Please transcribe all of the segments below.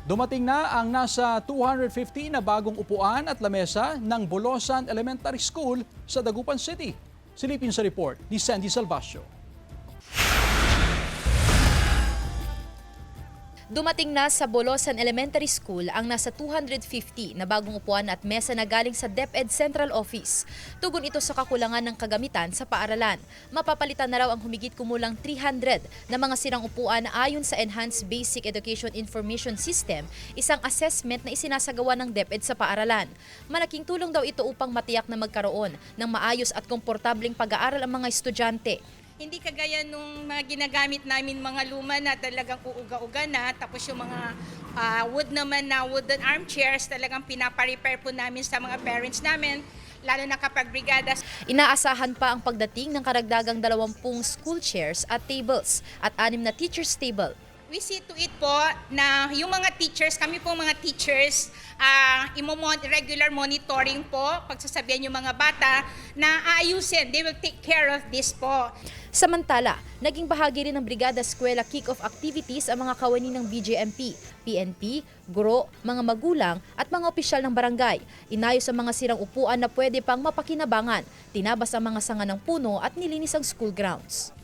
Dumating na ang nasa 250 na bagong upuan at lamesa ng Bolosan Elementary School sa Dagupan City. Silipin sa report ni Sandy Salvacio. Dumating na sa Bolosan Elementary School ang nasa 250 na bagong upuan at mesa na galing sa DepEd Central Office. Tugon ito sa kakulangan ng kagamitan sa paaralan. Mapapalitan na raw ang humigit kumulang 300 na mga sirang upuan ayon sa Enhanced Basic Education Information System, isang assessment na isinasagawa ng DepEd sa paaralan. Malaking tulong daw ito upang matiyak na magkaroon ng maayos at komportableng pag-aaral ang mga estudyante. Hindi kagaya nung mga ginagamit namin mga luma na talagang uuga-uga na, tapos yung mga wood naman na wooden armchairs talagang pinapa-repair po namin sa mga parents namin, lalo na kapag brigada. Inaasahan pa ang pagdating ng karagdagang 20 school chairs at tables at 6 na teachers table. We see to it po na yung mga teachers, kami po mga teachers, regular monitoring po, pagsasabihan yung mga bata na aayusin, they will take care of this po. Samantala, naging bahagi rin ng Brigada Eskwela kick-off activities ang mga kawani ng BJMP, PNP, guro, mga magulang at mga opisyal ng barangay. Inayos ang mga sirang upuan na pwede pang mapakinabangan, tinabas ang mga sanga ng puno at nilinis ang school grounds.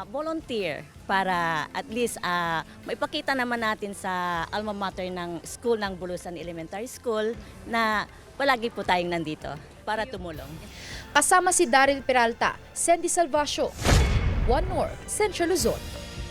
Volunteer para at least maipakita naman natin sa alma mater ng school ng Bulusan Elementary School na palagi po tayong nandito para tumulong. Kasama si Daryl Peralta, Sandy Salvacio, One North, Central Luzon.